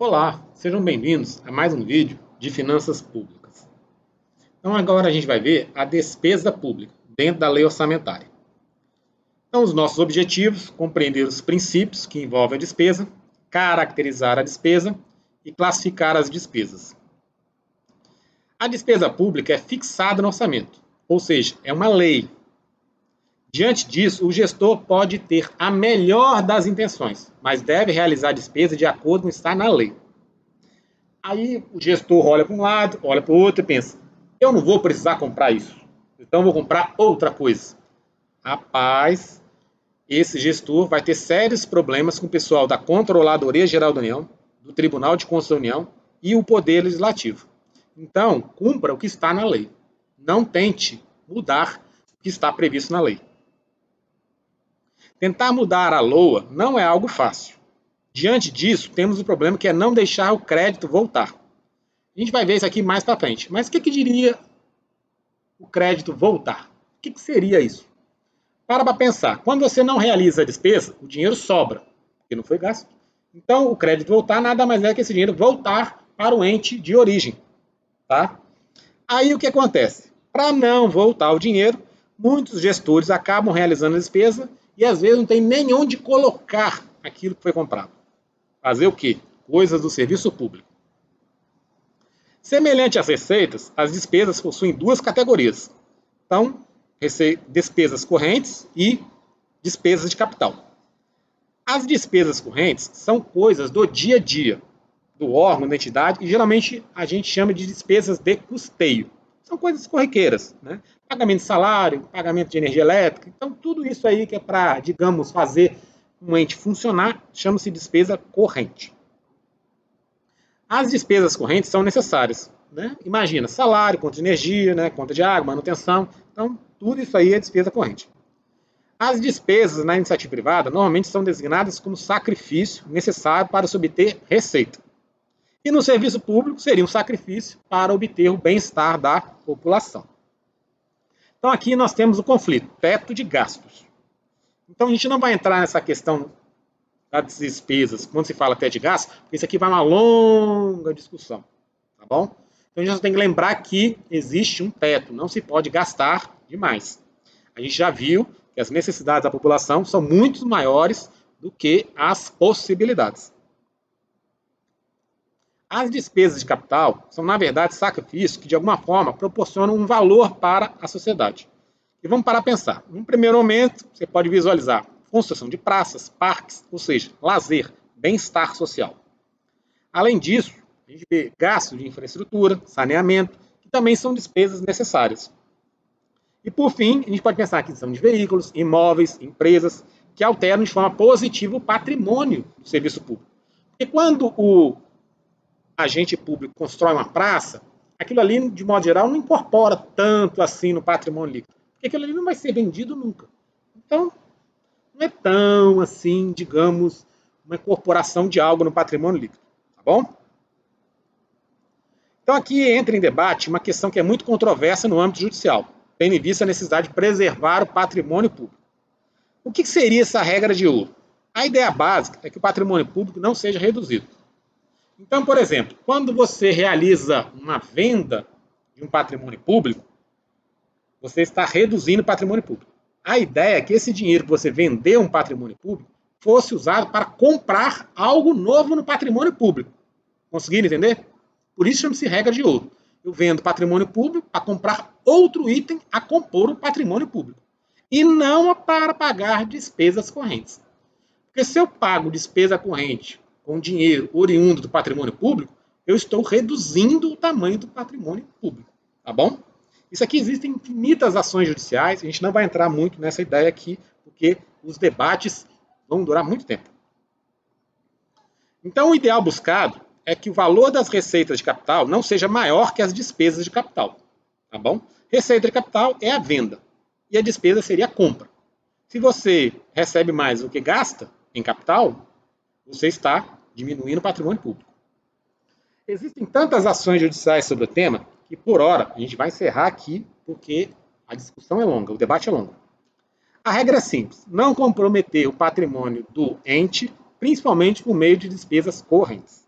Olá, sejam bem-vindos a mais um vídeo de finanças públicas. Então agora a gente vai ver a despesa pública dentro da lei orçamentária. Então os nossos objetivos, compreender os princípios que envolvem a despesa, caracterizar a despesa e classificar as despesas. A despesa pública é fixada no orçamento, ou seja, é uma lei. Diante disso, o gestor pode ter a melhor das intenções, mas deve realizar a despesa de acordo com o que está na lei. Aí o gestor olha para um lado, olha para o outro e pensa, eu não vou precisar comprar isso, então eu vou comprar outra coisa. Rapaz, esse gestor vai ter sérios problemas com o pessoal da Controladoria Geral da União, do Tribunal de Contas da União e o Poder Legislativo. Então, cumpra o que está na lei. Não tente mudar o que está previsto na lei. Tentar mudar a LOA não é algo fácil. Diante disso, temos o problema que é não deixar o crédito voltar. A gente vai ver isso aqui mais para frente. Mas o que diria o crédito voltar? O que seria isso? Para pensar. Quando você não realiza a despesa, o dinheiro sobra, porque não foi gasto. Então, o crédito voltar nada mais é que esse dinheiro voltar para o ente de origem. Tá? Aí o que acontece? Para não voltar o dinheiro, muitos gestores acabam realizando a despesa e às vezes não tem nem onde colocar aquilo que foi comprado. Fazer o quê? Coisas do serviço público. Semelhante às receitas, as despesas possuem duas categorias. Então, despesas correntes e despesas de capital. As despesas correntes são coisas do dia a dia, do órgão, da entidade, e geralmente a gente chama de despesas de custeio. São coisas corriqueiras, né? Pagamento de salário, pagamento de energia elétrica. Então, tudo isso aí que é para, digamos, fazer um ente funcionar, chama-se despesa corrente. As despesas correntes são necessárias, né? Imagina, salário, conta de energia, né? Conta de água, manutenção. Então, tudo isso aí é despesa corrente. As despesas na iniciativa privada normalmente são designadas como sacrifício necessário para se obter receita. E no serviço público seria um sacrifício para obter o bem-estar da população. Então aqui nós temos o conflito, teto de gastos. Então a gente não vai entrar nessa questão das despesas, quando se fala teto de gastos, porque isso aqui vai uma longa discussão, tá bom? Então a gente tem que lembrar que existe um teto, não se pode gastar demais. A gente já viu que as necessidades da população são muito maiores do que as possibilidades. As despesas de capital são, na verdade, sacrifícios que, de alguma forma, proporcionam um valor para a sociedade. E vamos parar a pensar. Num primeiro momento, você pode visualizar construção de praças, parques, ou seja, lazer, bem-estar social. Além disso, a gente vê gastos de infraestrutura, saneamento, que também são despesas necessárias. E, por fim, a gente pode pensar na aquisição de veículos, imóveis, empresas, que alteram de forma positiva o patrimônio do serviço público. Porque quando o agente público constrói uma praça, aquilo ali, de modo geral, não incorpora tanto assim no patrimônio líquido, porque aquilo ali não vai ser vendido nunca. Então, não é tão assim, digamos, uma incorporação de algo no patrimônio líquido, tá bom? Então, aqui entra em debate uma questão que é muito controversa no âmbito judicial, tendo em vista a necessidade de preservar o patrimônio público. O que seria essa regra de ouro? A ideia básica é que o patrimônio público não seja reduzido. Então, por exemplo, quando você realiza uma venda de um patrimônio público, você está reduzindo o patrimônio público. A ideia é que esse dinheiro que você vendeu um patrimônio público fosse usado para comprar algo novo no patrimônio público. Conseguiram entender? Por isso chama-se regra de ouro. Eu vendo patrimônio público para comprar outro item a compor o patrimônio público. E não para pagar despesas correntes. Porque se eu pago despesa corrente com dinheiro oriundo do patrimônio público, eu estou reduzindo o tamanho do patrimônio público, tá bom? Isso aqui existem infinitas ações judiciais, a gente não vai entrar muito nessa ideia aqui, porque os debates vão durar muito tempo. Então, o ideal buscado é que o valor das receitas de capital não seja maior que as despesas de capital, tá bom? Receita de capital é a venda, e a despesa seria a compra. Se você recebe mais do que gasta em capital, você está diminuindo o patrimônio público. Existem tantas ações judiciais sobre o tema que, por hora, a gente vai encerrar aqui porque a discussão é longa, o debate é longo. A regra é simples, não comprometer o patrimônio do ente, principalmente por meio de despesas correntes.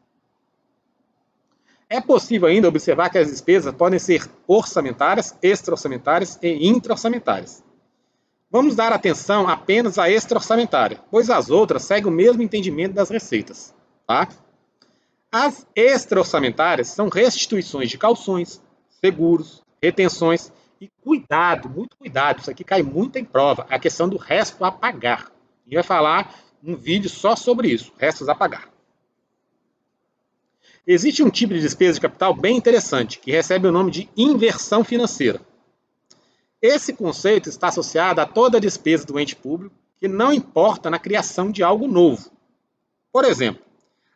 É possível ainda observar que as despesas podem ser orçamentárias, extra-orçamentárias e intra-orçamentárias. Vamos dar atenção apenas à extra-orçamentária, pois as outras seguem o mesmo entendimento das receitas. Tá? As extra-orçamentárias são restituições de calções, seguros, retenções e cuidado, muito cuidado, isso aqui cai muito em prova, a questão do resto a pagar. A gente vai falar um vídeo só sobre isso, restos a pagar. Existe um tipo de despesa de capital bem interessante, que recebe o nome de inversão financeira. Esse conceito está associado a toda despesa do ente público que não importa na criação de algo novo. Por exemplo,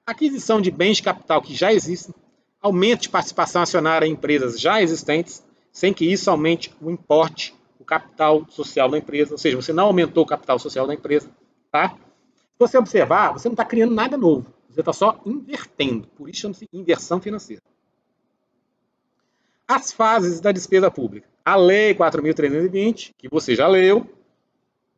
aquisição de bens de capital que já existem, aumento de participação acionária em empresas já existentes, sem que isso aumente o importe, o capital social da empresa, ou seja, você não aumentou o capital social da empresa. Tá? Se você observar, você não está criando nada novo, você está só invertendo, por isso chama-se inversão financeira. As fases da despesa pública. A Lei 4.320, que você já leu,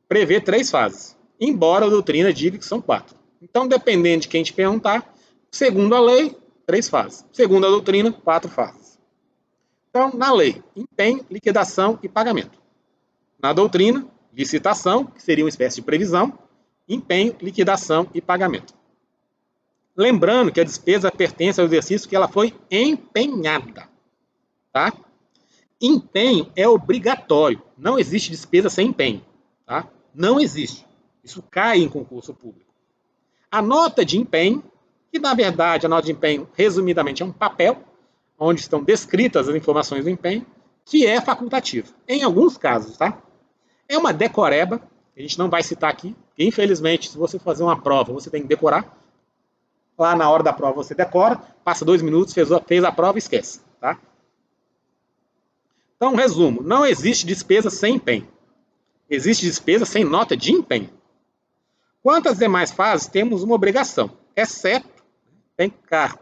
prevê 3 fases, embora a doutrina diga que são 4. Então, dependendo de quem te perguntar, segundo a lei, 3 fases. Segundo a doutrina, 4 fases. Então, na lei, empenho, liquidação e pagamento. Na doutrina, licitação, que seria uma espécie de previsão, empenho, liquidação e pagamento. Lembrando que a despesa pertence ao exercício que ela foi empenhada. Tá? Empenho é obrigatório. Não existe despesa sem empenho. Tá? Não existe. Isso cai em concurso público. A nota de empenho, que na verdade a nota de empenho, resumidamente, é um papel, onde estão descritas as informações do empenho, que é facultativa. Em alguns casos, tá? É uma decoreba, que a gente não vai citar aqui, que infelizmente, se você fazer uma prova, você tem que decorar. Lá na hora da prova você decora, passa 2 minutos, fez a prova e esquece. Tá? Então, resumo, não existe despesa sem empenho. Existe despesa sem nota de empenho. Quanto às demais fases, temos uma obrigação, exceto, tem que ficar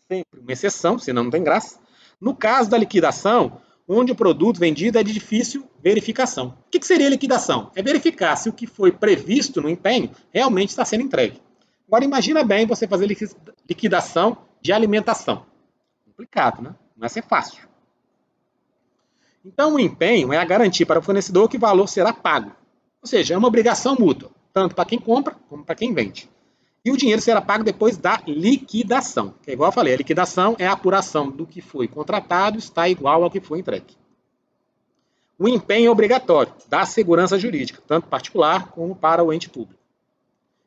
sempre uma exceção, senão não tem graça, no caso da liquidação, onde o produto vendido é de difícil verificação. O que seria liquidação? É verificar se o que foi previsto no empenho realmente está sendo entregue. Agora, imagina bem você fazer liquidação de alimentação. Complicado, né? Não vai ser fácil. Então, o empenho é a garantia para o fornecedor que o valor será pago. Ou seja, é uma obrigação mútua, tanto para quem compra como para quem vende. E o dinheiro será pago depois da liquidação. Que é igual eu falei, a liquidação é a apuração do que foi contratado está igual ao que foi entregue. O empenho é obrigatório, dá segurança jurídica, tanto particular como para o ente público.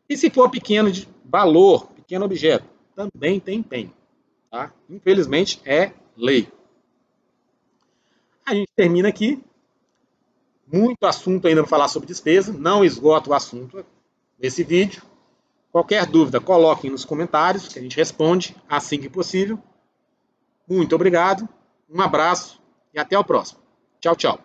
E se for pequeno de valor, pequeno objeto, também tem empenho. Tá? Infelizmente, é lei. A gente termina aqui. Muito assunto ainda para falar sobre despesa. Não esgoto o assunto nesse vídeo. Qualquer dúvida, coloquem nos comentários, que a gente responde assim que possível. Muito obrigado, um abraço e até o próximo. Tchau, tchau.